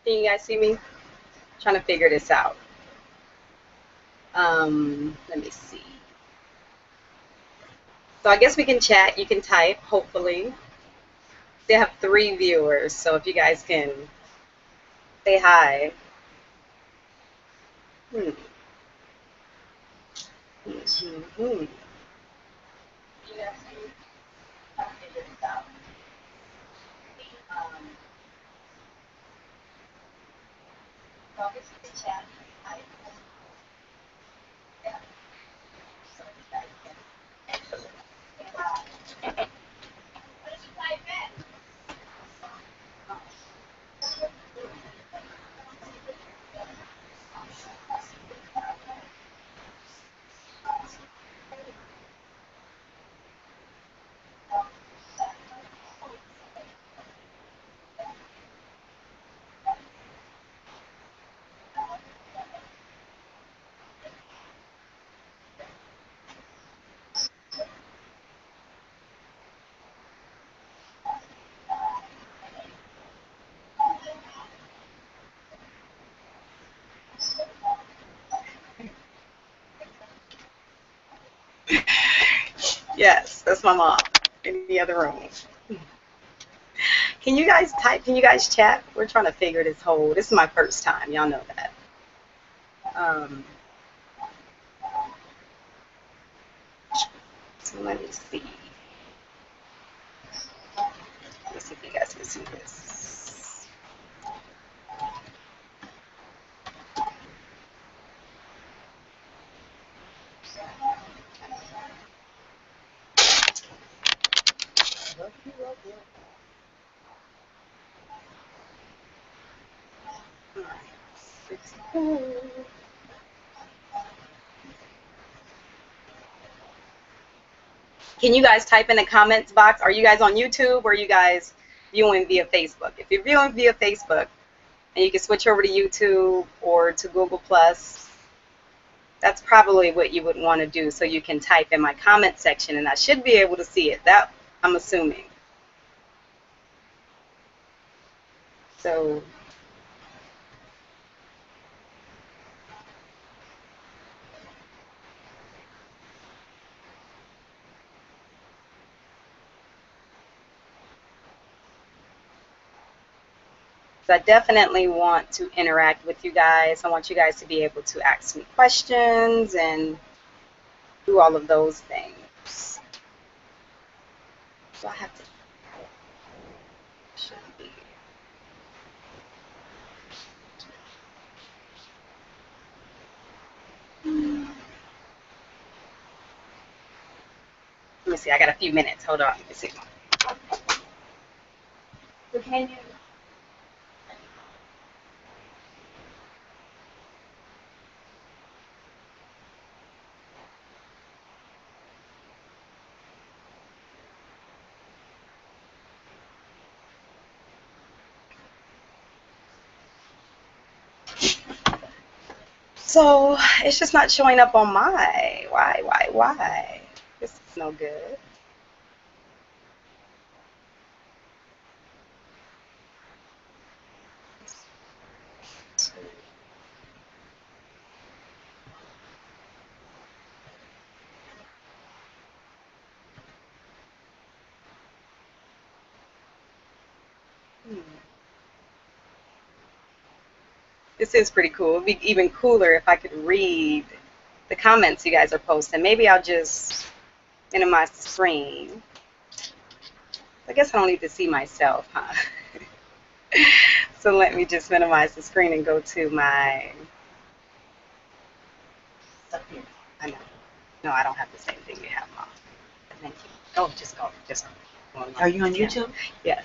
Can you guys see me? Trying to figure this out. Let me see. So I guess we can chat. You can type, hopefully. They have 3 viewers, so if you guys can say hi. Hmm. Hmm. You guys can try to figure this out. Um, so I guess we can chat. Type. Yeah. So you guys can say hi. What did you type in? Yes, that's my mom in the other room. Can you guys type? Can you guys chat? We're trying to figure this whole. This is my first time. Y'all know that. Um, so let me see. Let me see if you guys can see this. Can you guys type in the comments box? Are you guys on YouTube or are you guys viewing via Facebook? If you're viewing via Facebook, and you can switch over to YouTube or to Google Plus, that's probably what you would want to do. So you can type in my comment section, and I should be able to see it. That I'm assuming. So So I definitely want to interact with you guys. I want you guys to be able to ask me questions and do all of those things. So I have to. Should be. Let me see. I got a few minutes. Hold on. Let me see. So can you? So it's just not showing up on my. Why? This is no good. Hmm. This is pretty cool. It'd be even cooler if I could read the comments you guys are posting. Maybe I'll just minimize the screen. I guess I don't need to see myself, huh? So let me just minimize the screen and go to my. I know. No, I don't have the same thing you have, Mom. Thank you. Oh, just go. Just go. Are you on YouTube? Yes.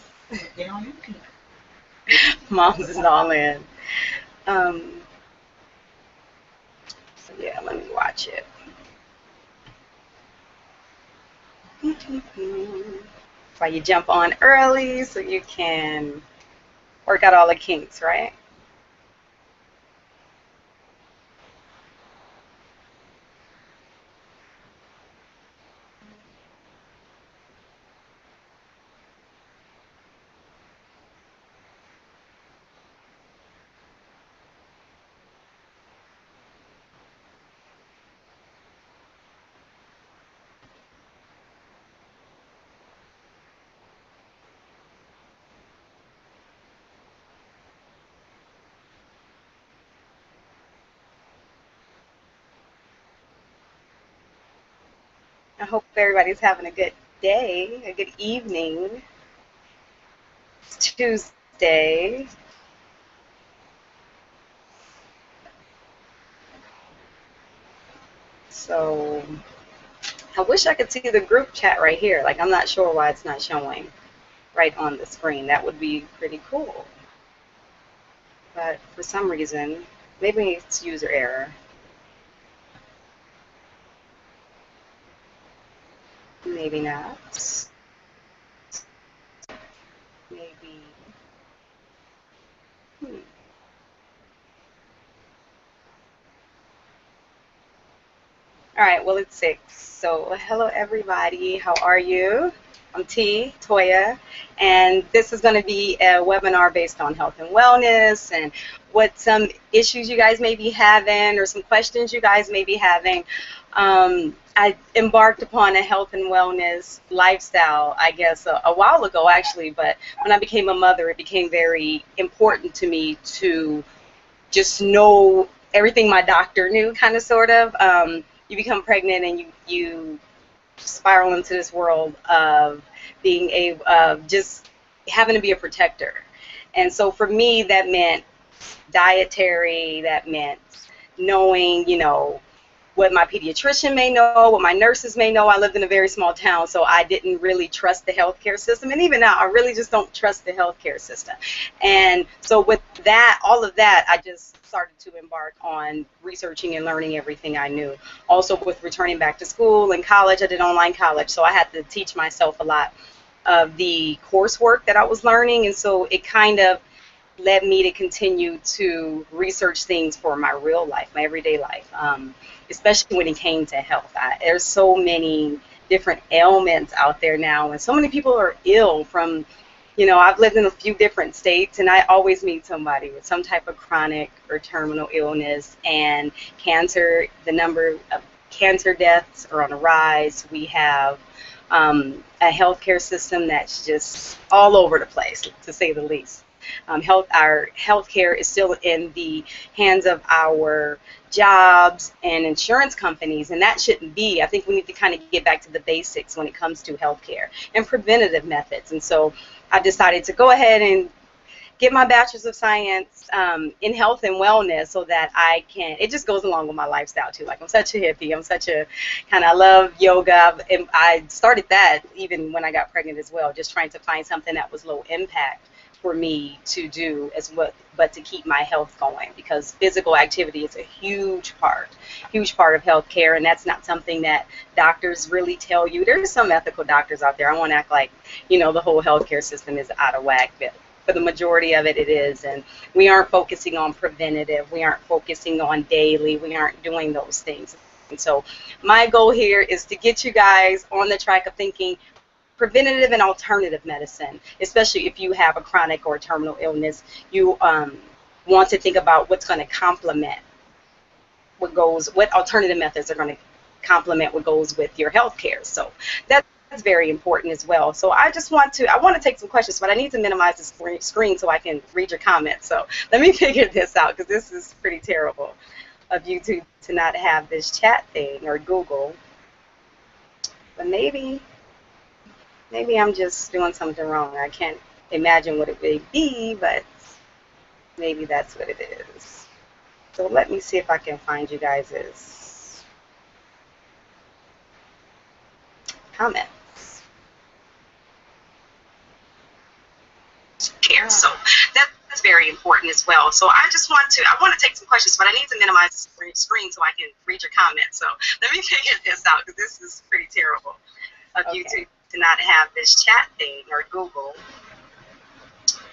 Get on YouTube. Mom's is all in. Um, so yeah, let me watch it. Why you jump on early so you can work out all the kinks, right? I hope everybody's having a good day, a good evening. It's Tuesday. So I wish I could see the group chat right here. Like, I'm not sure why it's not showing right on the screen. That would be pretty cool. But for some reason, maybe it's user error. Maybe not. Maybe. Hmm. All right, well, it's 6. So, hello, everybody. How are you? I'm T, Toya, and this is going to be a webinar based on health and wellness and what some issues you guys may be having or some questions you guys may be having. I embarked upon a health and wellness lifestyle, I guess, a while ago, actually, but when I became a mother, it became very important to me to just know everything my doctor knew, kind of, sort of. You become pregnant and you spiral into this world of being just having to be a protector. And so for me, that meant dietary, that meant knowing, what my pediatrician may know, what my nurses may know. I lived in a very small town, so I didn't really trust the healthcare system. And even now, I really just don't trust the healthcare system. And so with that, all of that, I just started to embark on researching and learning everything I knew. Also, with returning back to school and college, I did online college, so I had to teach myself a lot of the coursework that I was learning. And so it kind of led me to continue to research things for my real life, my everyday life, especially when it came to health. There's so many different ailments out there now, and so many people are ill from, I've lived in a few different states, and I always meet somebody with some type of chronic or terminal illness, and cancer, the number of cancer deaths are on a rise. We have a healthcare system that's just all over the place, to say the least. Our healthcare is still in the hands of our jobs and insurance companies, and that shouldn't be. I think we need to kind of get back to the basics when it comes to healthcare and preventative methods. And so I decided to go ahead and get my bachelor's of science in health and wellness so that I can, it just goes along with my lifestyle too. Like, I'm such a hippie. I'm such a I love yoga. And I started that even when I got pregnant as well, just trying to find something that was low impact for me to do but to keep my health going, because physical activity is a huge part of healthcare, and that's not something that doctors really tell you. There's some ethical doctors out there. I won't act like, the whole healthcare system is out of whack, but for the majority of it, it is. And we aren't focusing on preventative. We aren't focusing on daily. We aren't doing those things. And so my goal here is to get you guys on the track of thinking preventative and alternative medicine, especially if you have a chronic or terminal illness. You want to think about what's going to complement what alternative methods are going to complement what goes with your health care. So that's very important as well. So I want to take some questions, but I need to minimize the screen so I can read your comments. So let me figure this out, because this is pretty terrible of YouTube to not have this chat thing, or Google. But maybe I'm just doing something wrong. I can't imagine what it may be, but maybe that's what it is. So let me see if I can find you guys' comments. Here, so that's very important as well. So I want to take some questions, but I need to minimize the screen so I can read your comments. So let me figure this out, because this is pretty terrible of YouTube to not have this chat thing, or Google.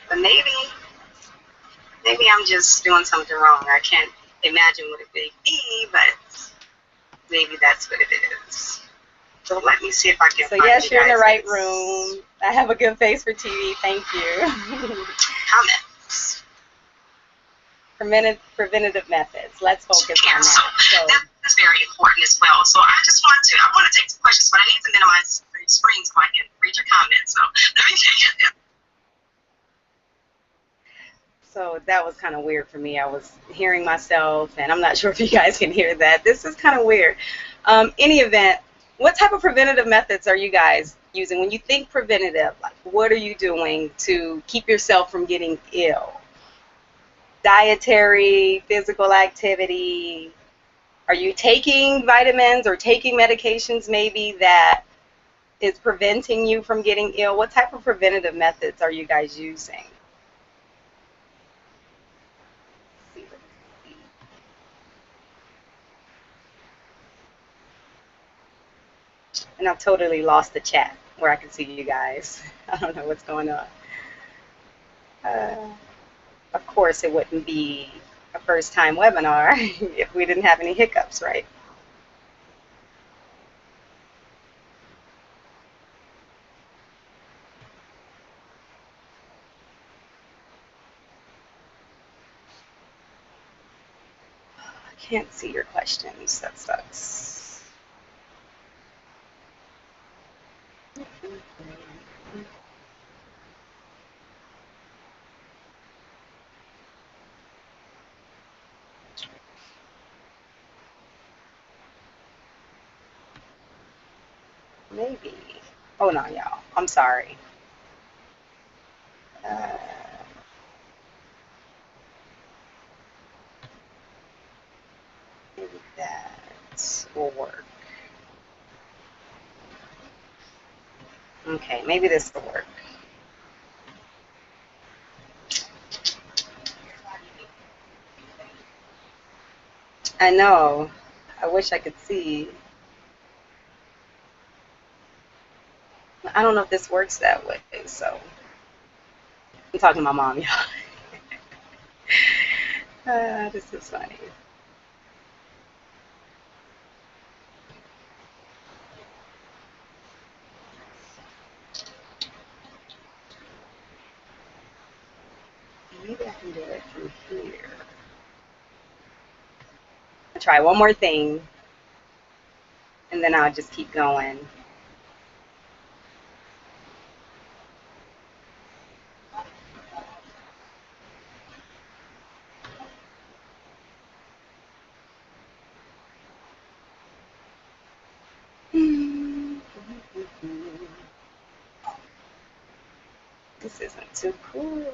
But maybe I'm just doing something wrong. I can't imagine what it may be, but maybe that's what it is. So let me see if I can find yes, you're in the right room. I have a good face for TV. Thank you. Comments. Preventative methods. Let's focus on that. So that's very important as well. So I want to take some questions, but I need to minimize the screen so I can read your comments. So let me figure this. So that was kind of weird for me. I was hearing myself, and I'm not sure if you guys can hear that. This is kind of weird. Any event, What type of preventative methods are you guys using? When you think preventative, like what are you doing to keep yourself from getting ill? Dietary, physical activity? Are you taking vitamins or taking medications maybe that is preventing you from getting ill? What type of preventative methods are you guys using? And I've totally lost the chat where I can see you guys. I don't know what's going on. Uh, of course, it wouldn't be a first time webinar if we didn't have any hiccups, right? I can't see your questions. That sucks. Maybe. Oh no, y'all. I'm sorry. Uh, maybe that will work. Okay, maybe this will work. I know. I wish I could see. I don't know if this works that way, so I'm talking to my mom, y'all. This is funny. Maybe I can do it from here. I'll try one more thing, and then I'll just keep going. This isn't too cool.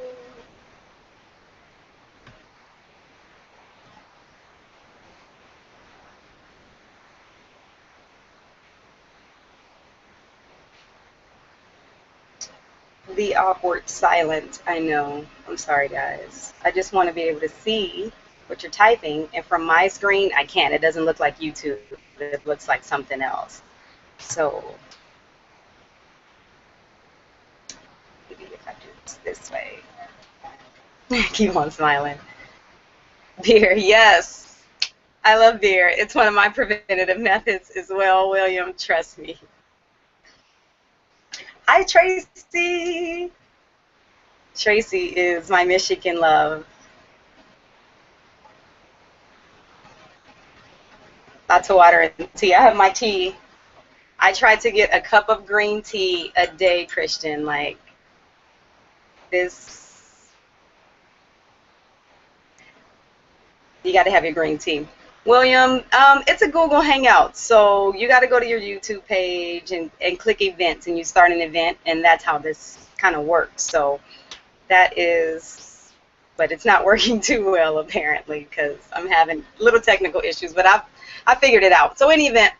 The awkward silence, I know. I'm sorry, guys. I just want to be able to see what you're typing, and from my screen, I can't. It doesn't look like YouTube. It looks like something else. So maybe if I do this way. Keep on smiling. Beer, yes. I love beer. It's one of my preventative methods as well, William. Trust me. Hi, Tracy. Tracy is my Michigan love. Lots of water and tea. I have my tea. I try to get a cup of green tea a day, Christian. Like this, you got to have your green tea. William, it's a Google Hangout, so you got to go to your YouTube page and click events, and you start an event, and that's how this kind of works. So that is, but it's not working too well apparently because I'm having little technical issues, but I figured it out. So in any event,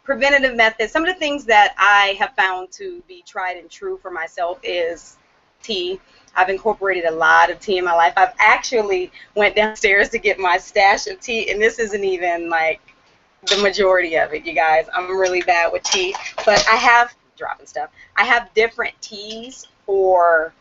preventative methods, some of the things that I have found to be tried and true for myself is tea. I've incorporated a lot of tea in my life. I've actually went downstairs to get my stash of tea, and this isn't even like the majority of it, you guys. I'm really bad with tea, but I have, dropping stuff, I have different teas for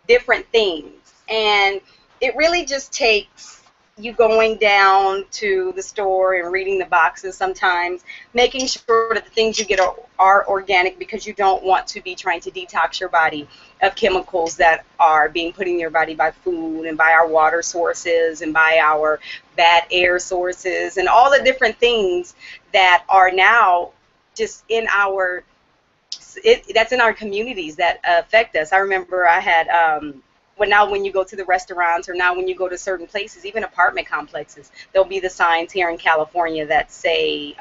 different things, and it really just takes you going down to the store and reading the boxes sometimes, making sure that the things you get are organic, because you don't want to be trying to detox your body of chemicals that are being put in your body by food and by our water sources and by our bad air sources and all the different things that are now just in our that's in our communities that affect us. I remember I had when you go to the restaurants, or now when you go to certain places, even apartment complexes, there'll be the signs here in California that say,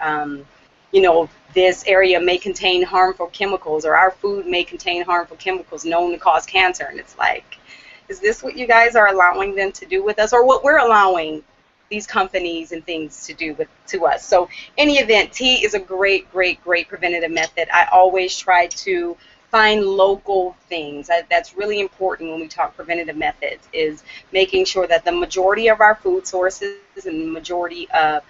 you know, this area may contain harmful chemicals, or our food may contain harmful chemicals known to cause cancer. And it's like, is this what you guys are allowing them to do with us, or what we're allowing these companies and things to do to us? So in any event, tea is a great, great, great preventative method. I always try to find local things. That's really important when we talk preventative methods, is making sure that the majority of our food sources and the majority of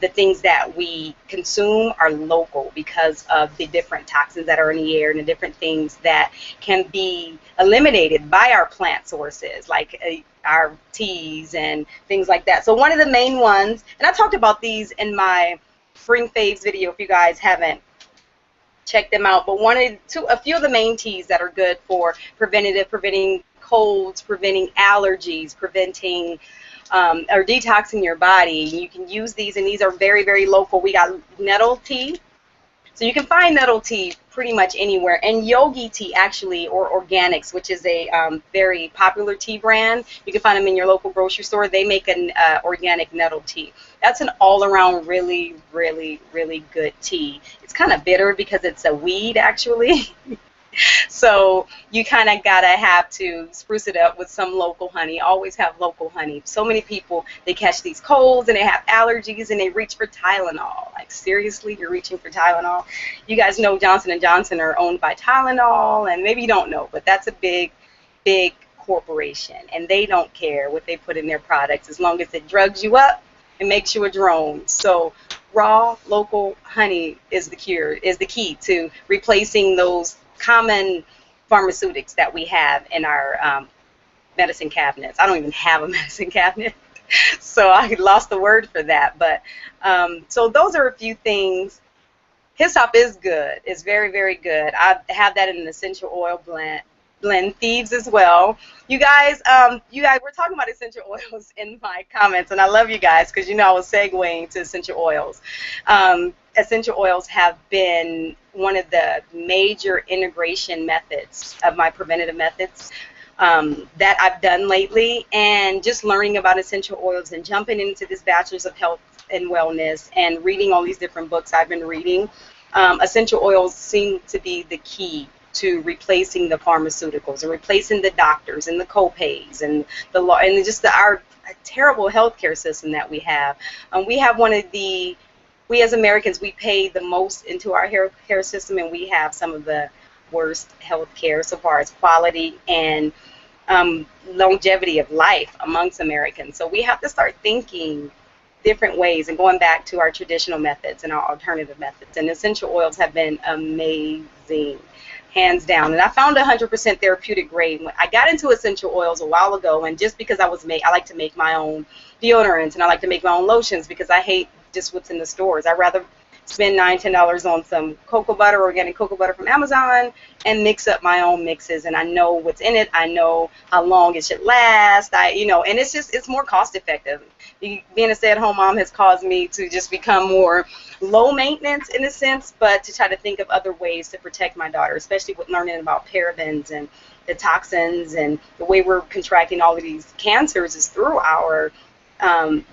the things that we consume are local, because of the different toxins that are in the air and the different things that can be eliminated by our plant sources, like our teas and things like that. So one of the main ones, and I talked about these in my Spring Faves video if you guys haven't check them out, but a few of the main teas that are good for preventing colds, preventing allergies, preventing or detoxing your body. You can use these, and these are very, very local. We got nettle tea. So you can find nettle tea pretty much anywhere. And yogi tea, actually, or organics, which is a very popular tea brand. You can find them in your local grocery store. They make an organic nettle tea. That's an all-around really, really, really good tea. It's kind of bitter because it's a weed, actually. So you kind of have to spruce it up with some local honey. Always have local honey. So many people, they catch these colds and they have allergies and they reach for Tylenol. Like, seriously, you're reaching for Tylenol? You guys know Johnson & Johnson are owned by Tylenol, and maybe you don't know, but that's a big, big corporation, and they don't care what they put in their products as long as it drugs you up and makes you a drone. So raw local honey is the key to replacing those common pharmaceutics that we have in our medicine cabinets. I don't even have a medicine cabinet, so I lost the word for that. But so those are a few things. Hyssop is good. It's very, very good. I have that in an essential oil blend, thieves as well. You guys, we're talking about essential oils in my comments, and I love you guys because, you know, I was segueing to essential oils. Essential oils have been one of the major integration methods of my preventative methods that I've done lately, and just learning about essential oils and jumping into this Bachelor's of Health and Wellness and reading all these different books I've been reading. Essential oils seem to be the key to replacing the pharmaceuticals and replacing the doctors and the co-pays and the law and just our terrible healthcare system that we have. We have we as Americans, we pay the most into our healthcare system, and we have some of the worst healthcare so far as quality and longevity of life amongst Americans. So we have to start thinking different ways and going back to our traditional methods and our alternative methods. And essential oils have been amazing, hands down. And I found 100% therapeutic grade. I got into essential oils a while ago, and just because I like to make my own deodorants and I like to make my own lotions, because I hate just what's in the stores. I'd rather spend $9, $10 on some cocoa butter, organic cocoa butter from Amazon, and mix up my own mixes. And I know what's in it. I know how long it should last. And it's more cost effective. Being a stay-at-home mom has caused me to just become more low maintenance in a sense, but to try to think of other ways to protect my daughter, especially with learning about parabens and the toxins, and the way we're contracting all of these cancers is through our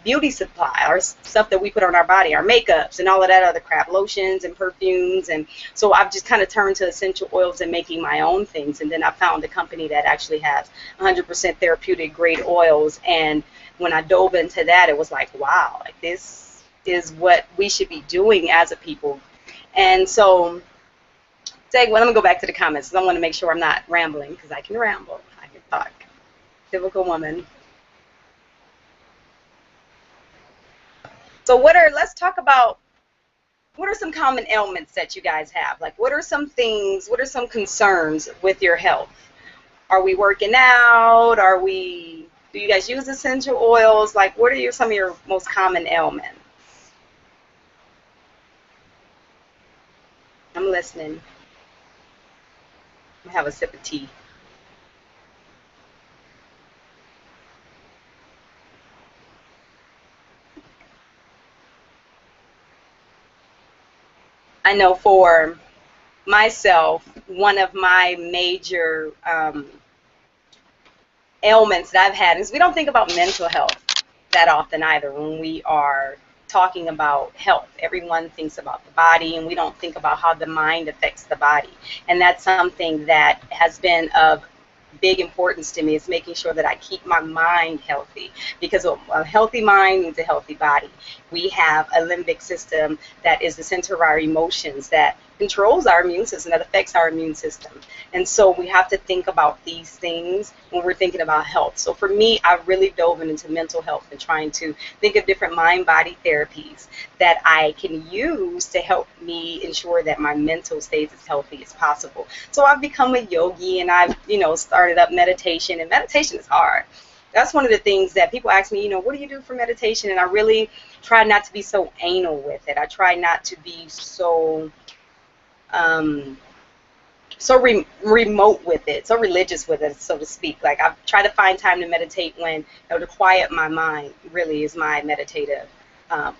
beauty supply, our stuff that we put on our body, our makeups and all of that other crap, lotions and perfumes. And so I've just kind of turned to essential oils and making my own things. And then I found a company that actually has 100% therapeutic grade oils, and when I dove into that, it was like, wow, like this is what we should be doing as a people. And so let me go back to the comments because I want to make sure I'm not rambling, because I can ramble, I can talk. Typical woman. So let's talk about what are some common ailments that you guys have? Like, what are some concerns with your health? Are we working out? Do you guys use essential oils? Like, what are some of your most common ailments? I'm listening. I'm gonna have a sip of tea. I know for myself, one of my major ailments that I've had is we don't think about mental health that often either when we are talking about health. Everyone thinks about the body, and we don't think about how the mind affects the body. And that's something that has been of big importance to me, is making sure that I keep my mind healthy, because a healthy mind means a healthy body. We have a limbic system that is the center of our emotions, that controls our immune system, that affects our immune system. And so we have to think about these things when we're thinking about health. So for me, I really dove into mental health and trying to think of different mind-body therapies that I can use to help me ensure that my mental stays as healthy as possible. So I've become a yogi, and I've, started up meditation, and meditation is hard. That's one of the things that people ask me, what do you do for meditation? And I really try not to be so anal with it. I try not to be so remote with it, so religious with it, so to speak. Like, I try to find time to meditate when, to quiet my mind really is my meditative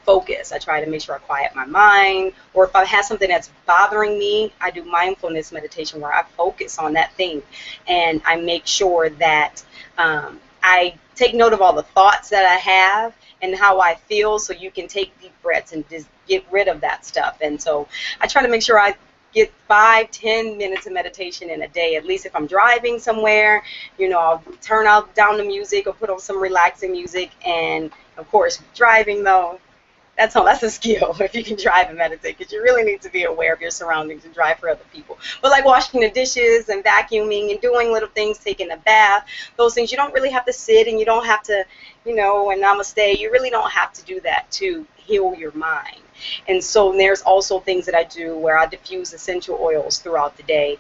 focus. I try to make sure I quiet my mind, or if I have something that's bothering me, I do mindfulness meditation where I focus on that thing, and I make sure that I take note of all the thoughts that I have and how I feel, so you can take deep breaths and just get rid of that stuff. And so I try to make sure I get 5-10 minutes of meditation in a day, at least if I'm driving somewhere. I'll turn down the music or put on some relaxing music. And of course, driving though, that's a skill if you can drive and meditate, because you really need to be aware of your surroundings and drive for other people. But like washing the dishes and vacuuming and doing little things, taking a bath, those things, you don't really have to sit, and you don't have to, and namaste, you really don't have to do that to heal your mind. And so there's also things that I do where I diffuse essential oils throughout the day.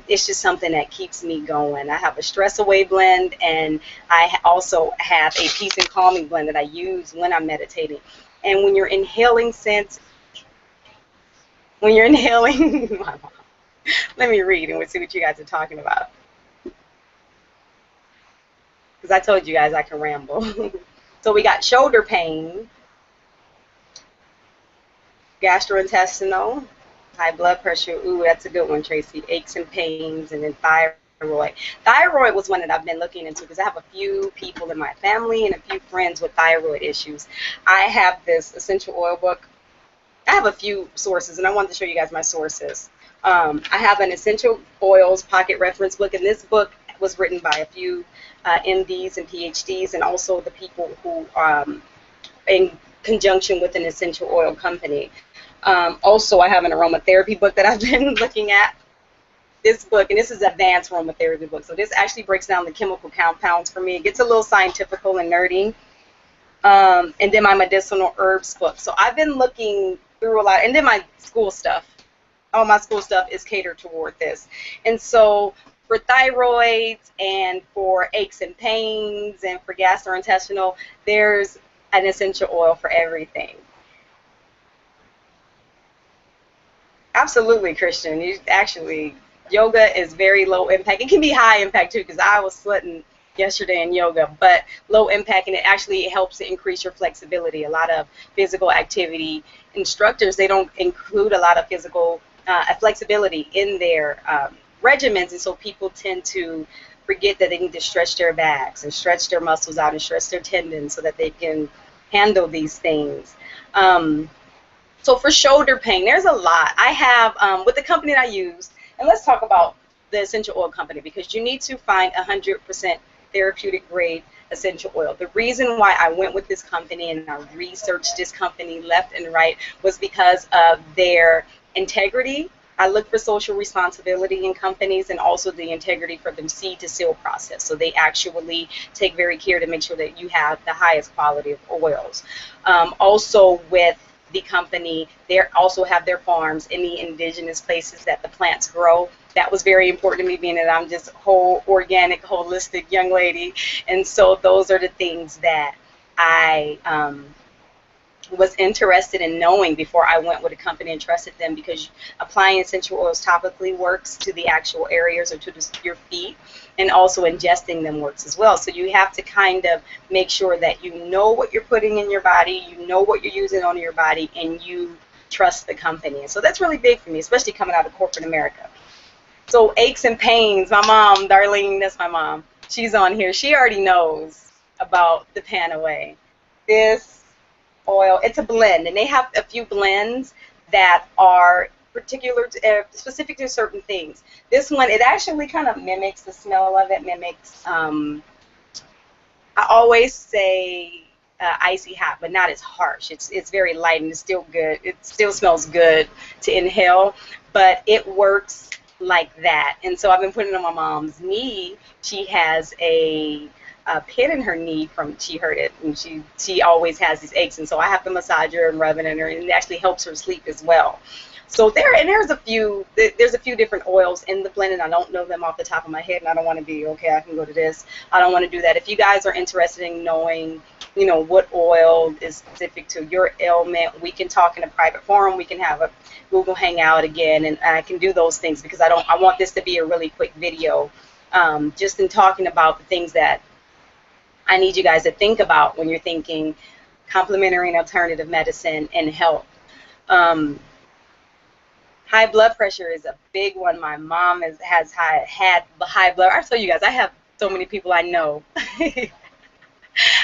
It's just something that keeps me going. I have a stress away blend, and I also have a peace and calming blend that I use when I'm meditating. And when you're inhaling let me read and we'll see what you guys are talking about, because I told you guys I can ramble. So we got shoulder pain, gastrointestinal, high blood pressure. Ooh, that's a good one, Tracy. Aches and pains, and then thyroid. Thyroid was one that I've been looking into, because I have a few people in my family and a few friends with thyroid issues. I have this essential oil book. I have a few sources, and I wanted to show you guys my sources. I have an essential oils pocket reference book, and this book was written by a few MDs and PhDs, and also the people who, in conjunction with an essential oil company. Also, I have an aromatherapy book that I've been looking at. This book, and this is advanced aromatherapy book, so this actually breaks down the chemical compounds for me. It gets a little scientifical and nerdy. And then my medicinal herbs book. So I've been looking through a lot, and then my school stuff. All my school stuff is catered toward this. And so for thyroids and for aches and pains and for gastrointestinal, there's an essential oil for everything. Absolutely, Christian. Yoga is very low impact. It can be high impact too, because I was sweating yesterday in yoga, but low impact, and it actually helps to increase your flexibility. A lot of physical activity instructors, they don't include a lot of physical flexibility in their regimens, and so people tend to forget that they need to stretch their backs and stretch their muscles out and stretch their tendons so that they can handle these things. So for shoulder pain, there's a lot. I have, with the company that I use, and let's talk about the essential oil company, because you need to find 100% therapeutic grade essential oil. The reason why I went with this company and I researched this company left and right was because of their integrity. I look for social responsibility in companies, and also the integrity for them seed to seal process. So they actually take very care to make sure that you have the highest quality of oils. Also with the company, they also have their farms in the indigenous places that the plants grow. That was very important to me, being that I'm just whole, organic, holistic young lady. And so those are the things that I was interested in knowing before I went with a company and trusted them, because applying essential oils topically works to the actual areas or to your feet, and also ingesting them works as well. So you have to kind of make sure that you know what you're putting in your body, you know what you're using on your body, and you trust the company. And so that's really big for me, especially coming out of corporate America. So aches and pains, my mom, Darlene, that's my mom, she's on here. She already knows about the Panaway. This oil. It's a blend, and they have a few blends that are particular to, specific to certain things. This one, it actually kind of mimics the smell of it, mimics, I always say icy hot, but not as harsh. It's very light and it's still good. It still smells good to inhale, but it works like that. And so I've been putting it on my mom's knee. She has a pin in her knee from she hurt it, and she always has these aches, and so I have to massage her and rub it in her, and it actually helps her sleep as well. So there's a few different oils in the blend, and I don't know them off the top of my head, and I don't want to be, okay, I can go to this. I don't want to do that. If you guys are interested in knowing, what oil is specific to your ailment, we can talk in a private forum. We can have a Google Hangout again, and I can do those things because I want this to be a really quick video, just in talking about the things that I need you guys to think about when you're thinking complementary and alternative medicine and health. High blood pressure is a big one. My mom had high blood. I tell you guys, I have so many people I know. I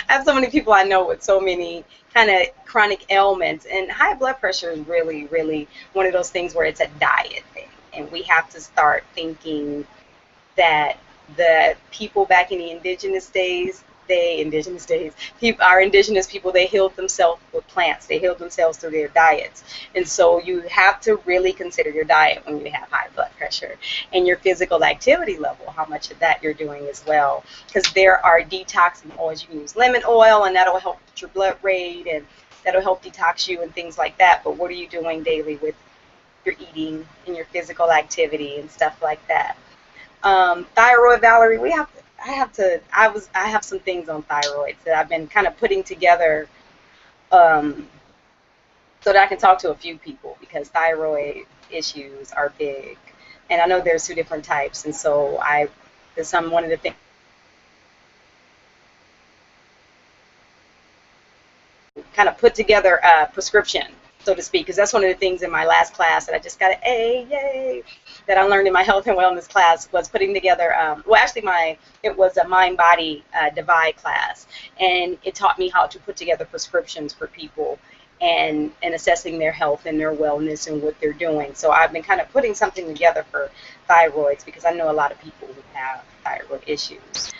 have so many people I know with so many kind of chronic ailments, and high blood pressure is really, really one of those things where it's a diet thing, and we have to start thinking that the people back in the our indigenous people, they healed themselves with plants. They healed themselves through their diets. And so you have to really consider your diet when you have high blood pressure, and your physical activity level, how much of that you're doing as well. Because there are detoxing oils. You can use lemon oil, and that'll help with your blood rate, and that'll help detox you and things like that. But what are you doing daily with your eating and your physical activity and stuff like that? Thyroid, Valerie, I have some things on thyroid that I've been kind of putting together, so that I can talk to a few people, because thyroid issues are big, and I know there's two different types, and so one of the things kind of put together a prescription, so to speak, because that's one of the things in my last class that I just got an A, yay, that I learned in my health and wellness class, was putting together, it was a mind-body divide class, and it taught me how to put together prescriptions for people and assessing their health and their wellness and what they're doing. So I've been kind of putting something together for thyroids, because I know a lot of people who have thyroid issues.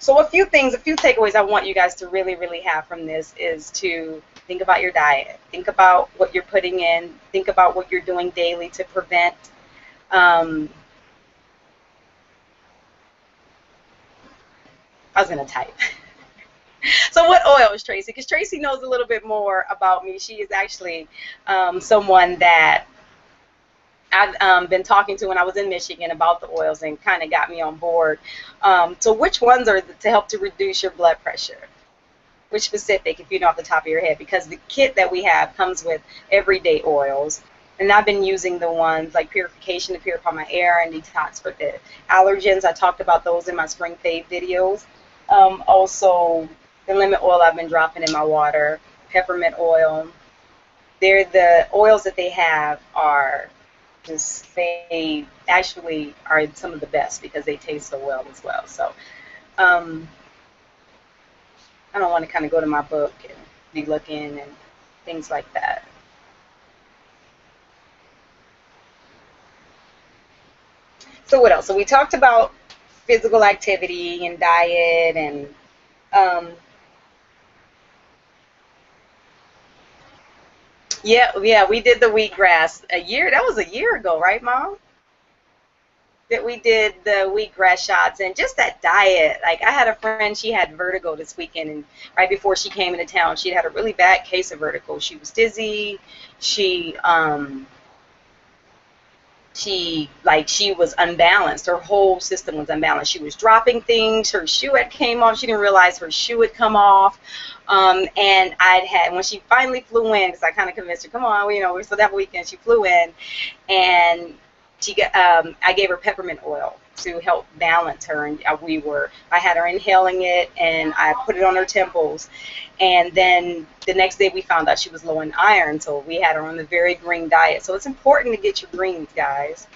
So a few takeaways I want you guys to really, really have from this is to think about your diet. Think about what you're putting in. Think about what you're doing daily to prevent I was going to type. So what oil is Tracy? Because Tracy knows a little bit more about me. She is actually someone that I've been talking to when I was in Michigan about the oils, and kind of got me on board. So which ones are to help to reduce your blood pressure? Which specific, if you know off the top of your head? Because the kit that we have comes with everyday oils. And I've been using the ones like purification to purify my air, and detox for the allergens. I talked about those in my spring fave videos. Also, the lemon oil I've been dropping in my water, peppermint oil. The oils that they have are they actually are some of the best, because they taste so well as well. So I don't want to kind of go to my book and be looking and things like that. So what else? So we talked about physical activity and diet, and yeah, we did the wheatgrass that was a year ago, right, Mom? That we did the wheatgrass shots, and just that diet. Like, I had a friend, she had vertigo this weekend, and right before she came into town, she had a really bad case of vertigo. She was dizzy. She was unbalanced. Her whole system was unbalanced. She was dropping things. Her shoe had came off. She didn't realize her shoe had come off. And when she finally flew in, because I kind of convinced her, come on, so that weekend she flew in, and I gave her peppermint oil to help balance her, and I had her inhaling it, and I put it on her temples, and then the next day we found out she was low in iron, so we had her on the very green diet. So it's important to get your greens, guys.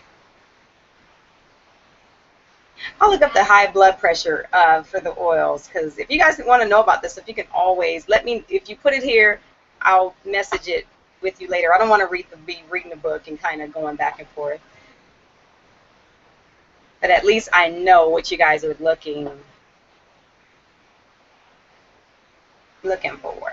I'll look up the high blood pressure for the oils, because if you guys want to know about this stuff, you can always let me. If you put it here, I'll message it with you later. I don't want to be reading the book and kind of going back and forth, but at least I know what you guys are looking for.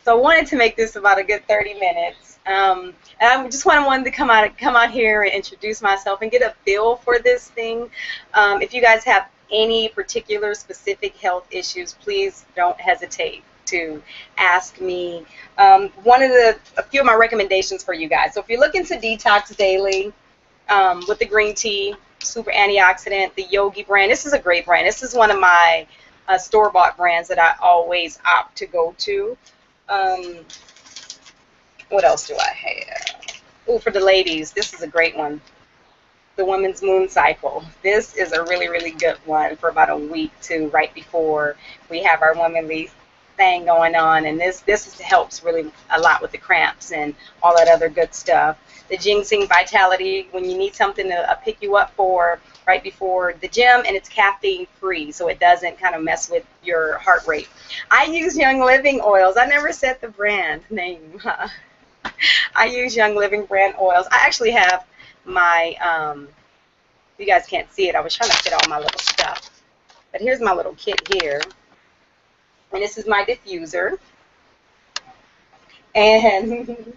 So I wanted to make this about a good 30 minutes. And I just wanted to come out here and introduce myself and get a feel for this thing. If you guys have any particular specific health issues, please don't hesitate to ask me. A few of my recommendations for you guys. So if you're looking to detox daily with the green tea, super antioxidant, the Yogi brand. This is a great brand. This is one of my store-bought brands that I always opt to go to. Um, what else do I have? Oh, for the ladies, this is a great one. The Women's Moon Cycle. This is a really, really good one for about a week to right before we have our womanly thing going on. And this helps really a lot with the cramps and all that other good stuff. The Ginseng Vitality, when you need something to pick you up for right before the gym, and it's caffeine free, so it doesn't kind of mess with your heart rate. I use Young Living oils. I never said the brand name. I use Young Living brand oils. I actually have my, you guys can't see it. I was trying to fit all my little stuff. But here's my little kit here. And this is my diffuser. And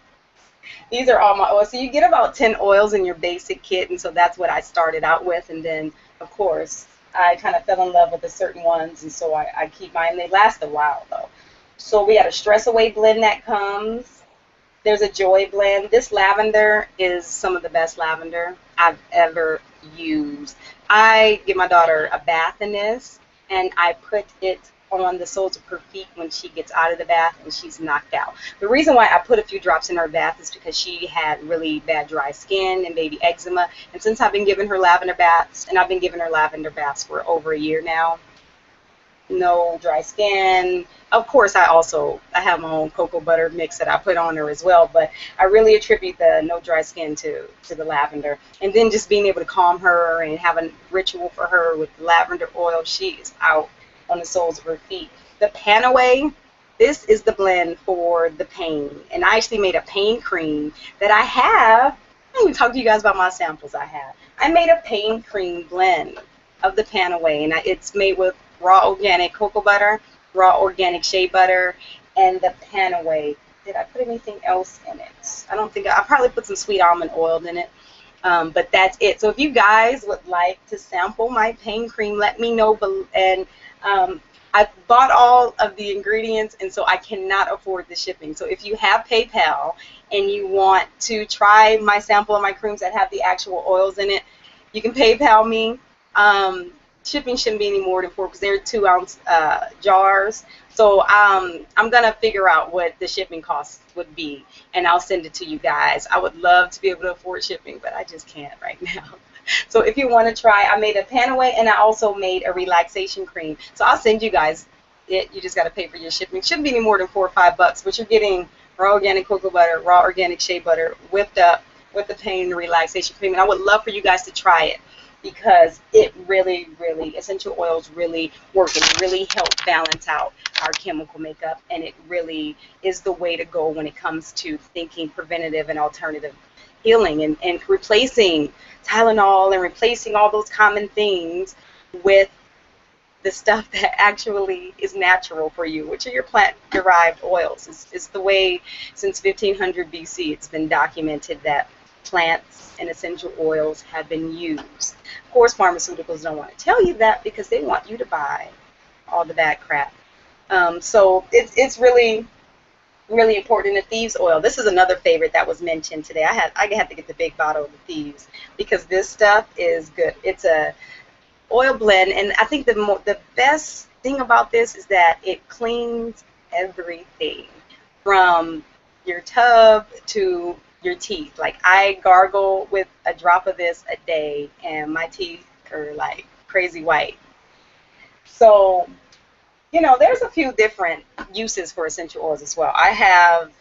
these are all my oils. So you get about 10 oils in your basic kit, and so that's what I started out with. And then, of course, I kind of fell in love with the certain ones, and so I keep mine. They last a while, though. So we got a Stress Away blend that comes. There's a Joy blend. This lavender is some of the best lavender I've ever used. I give my daughter a bath in this, and I put it on the soles of her feet when she gets out of the bath and she's knocked out. The reason why I put a few drops in her bath is because she had really bad dry skin and baby eczema. And since I've been giving her lavender baths, and I've been giving her lavender baths for over a year now, no dry skin. Of course, I have my own cocoa butter mix that I put on her as well, but I really attribute the no dry skin to the lavender. And then just being able to calm her and have a ritual for her with lavender oil, she is out on the soles of her feet. The Panaway, this is the blend for the pain. And I actually made a pain cream that I have. I didn't talk to you guys about my samples I have. I made a pain cream blend of the Panaway, and it's made with raw organic cocoa butter, raw organic shea butter, and the Panaway. Did I put anything else in it? I don't think I probably put some sweet almond oil in it. But that's it. So if you guys would like to sample my pain cream, let me know. And I bought all of the ingredients, and so I cannot afford the shipping. So if you have PayPal and you want to try my sample of my creams that have the actual oils in it, you can PayPal me. Shipping shouldn't be any more than 4 because they're 2-ounce jars. So I'm going to figure out what the shipping cost would be, and I'll send it to you guys. I would love to be able to afford shipping, but I just can't right now. So if you want to try, I made a Panaway, and I also made a relaxation cream. So I'll send you guys it. You just got to pay for your shipping. Shouldn't be any more than $4 or $5, but you're getting raw organic cocoa butter, raw organic shea butter, whipped up with the pain relaxation cream. And I would love for you guys to try it, because it really, essential oils really work and really help balance out our chemical makeup, and it really is the way to go when it comes to thinking preventative and alternative healing, and replacing Tylenol and replacing all those common things with the stuff that actually is natural for you, which are your plant-derived oils. It's the way since 1500 BC it's been documented that plants and essential oils have been used. Of course, pharmaceuticals don't want to tell you that because they want you to buy all the bad crap. So it's really important. The Thieves oil. This is another favorite that was mentioned today. I had to get the big bottle of the Thieves because this stuff is good. It's a oil blend, and I think the best thing about this is that it cleans everything from your tub to your teeth. Like, I gargle with a drop of this a day, and my teeth are like crazy white. So You know, there's a few different uses for essential oils as well. I have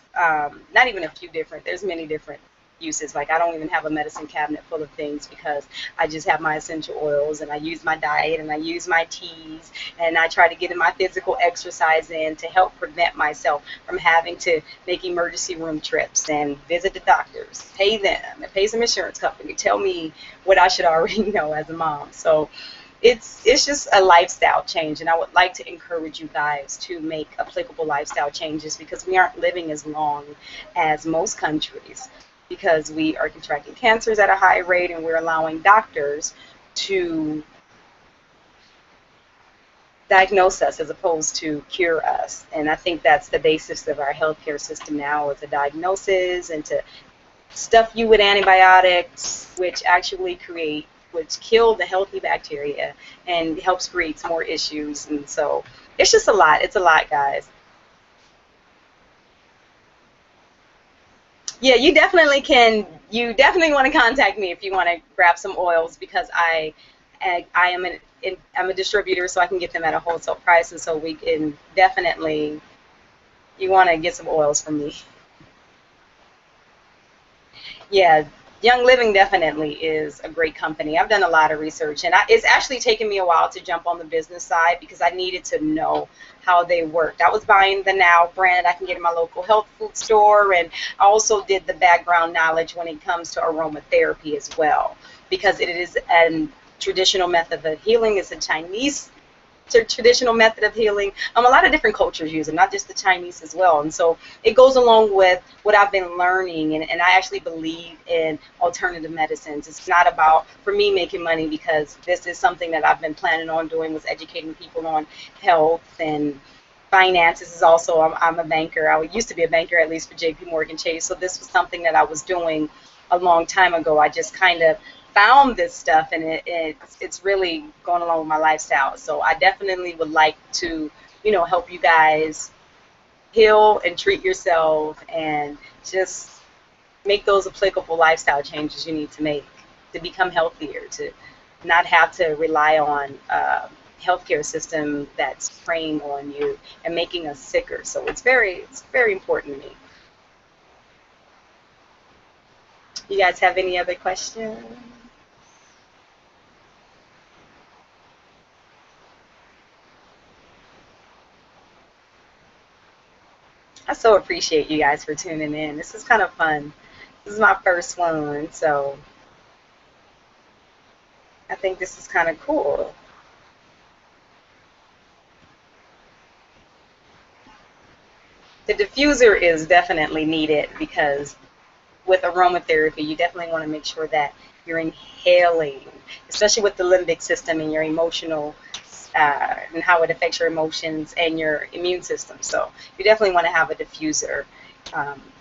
not even a few different, there's many different uses. Like I don't even have a medicine cabinet full of things because I just have my essential oils and I use my diet and I use my teas and I try to get in my physical exercise in to help prevent myself from having to make emergency room trips and visit the doctors, pay them, and pay some insurance company, tell me what I should already know as a mom. So it's just a lifestyle change, and I would like to encourage you guys to make applicable lifestyle changes because we aren't living as long as most countries because we are contracting cancers at a high rate and we're allowing doctors to diagnose us as opposed to cure us. And I think that's the basis of our healthcare system now, is a diagnosis and to stuff you with antibiotics, which kill the healthy bacteria and helps create more issues. And so it's just a lot. It's a lot, guys. Yeah, you definitely can. You definitely want to contact me if you want to grab some oils because I am I'm a distributor, so I can get them at a wholesale price, and so we can definitely. You want to get some oils from me. Yeah, Young Living definitely is a great company. I've done a lot of research, and it's actually taken me a while to jump on the business side because I needed to know how they worked. I was buying the Now brand I can get in my local health food store, and I also did the background knowledge when it comes to aromatherapy as well because it is a traditional method of healing. It's a Chinese traditional method of healing. A lot of different cultures use it, not just the Chinese as well. And so it goes along with what I've been learning, and I actually believe in alternative medicines. It's not about, for me, making money because this is something that I've been planning on doing, was educating people on health and finances. Is also, I'm a banker. I used to be a banker, at least for JP Morgan Chase. So this was something that I was doing a long time ago. I just kind of found this stuff, and it's really going along with my lifestyle. So I definitely would like to, help you guys heal and treat yourself and just make those applicable lifestyle changes you need to make to become healthier, to not have to rely on healthcare system that's preying on you and making us sicker. So it's very important to me. You guys have any other questions? I so appreciate you guys for tuning in. This is kind of fun. This is my first one, so I think this is kind of cool. The diffuser is definitely needed because with aromatherapy, you definitely want to make sure that you're inhaling, especially with the limbic system and your emotional and how it affects your emotions and your immune system. So you definitely want to have a diffuser.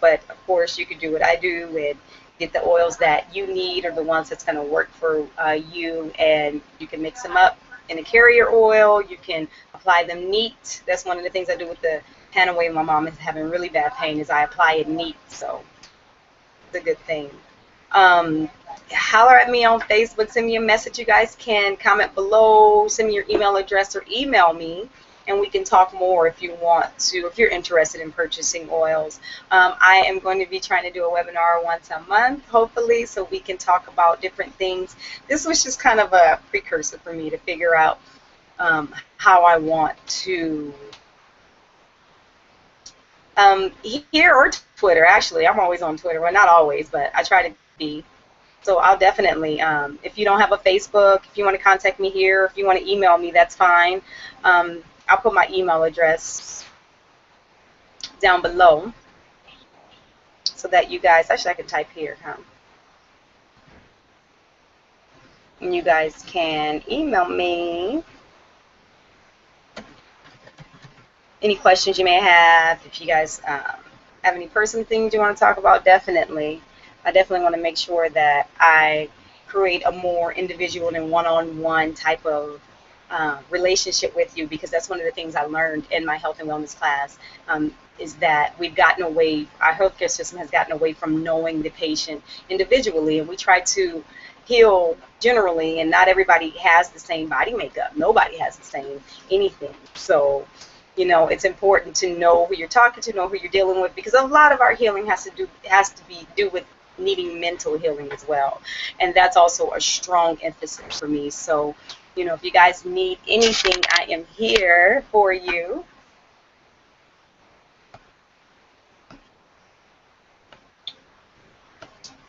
But of course, you could do what I do and get the oils that you need or the ones that's going to work for you, and you can mix them up in a carrier oil. You can apply them neat. That's one of the things I do with the Panaway. My mom is having really bad pain, is I apply it neat. So it's a good thing. Holler at me on Facebook, send me a message. You guys can comment below, send me your email address or email me, and we can talk more if you want to, if you're interested in purchasing oils. I am going to be trying to do a webinar once a month, hopefully, so we can talk about different things. This was just kind of a precursor for me to figure out how I want to here or Twitter. Actually, I'm always on Twitter. Well, not always, but I try to be. So I'll definitely, if you don't have a Facebook, if you want to contact me here, if you want to email me, that's fine. I'll put my email address down below so that you guys, actually I can type here, huh? And you guys can email me any questions you may have. If you guys have any personal things you want to talk about, definitely. I definitely want to make sure that I create a more individual and one-on-one type of relationship with you, because that's one of the things I learned in my health and wellness class, is that we've gotten away, our healthcare system has gotten away from knowing the patient individually, and we try to heal generally, and not everybody has the same body makeup. Nobody has the same anything. So, you know, it's important to know who you're talking to, know who you're dealing with, because a lot of our healing has to be do with needing mental healing as well, and that's also a strong emphasis for me. So, you know, if you guys need anything, I am here for you.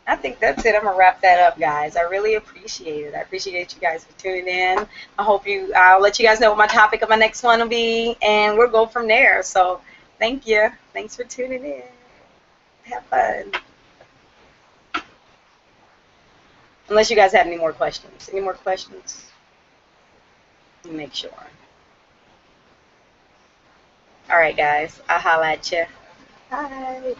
I think that's it. I'm gonna wrap that up, guys. I really appreciate it. I appreciate you guys for tuning in. I'll let you guys know what my topic of my next one will be, and we'll go from there. So thank you. Thanks for tuning in. Have fun. Unless you guys have any more questions. Any more questions? Let me make sure. All right, guys. I'll holla at you. Bye.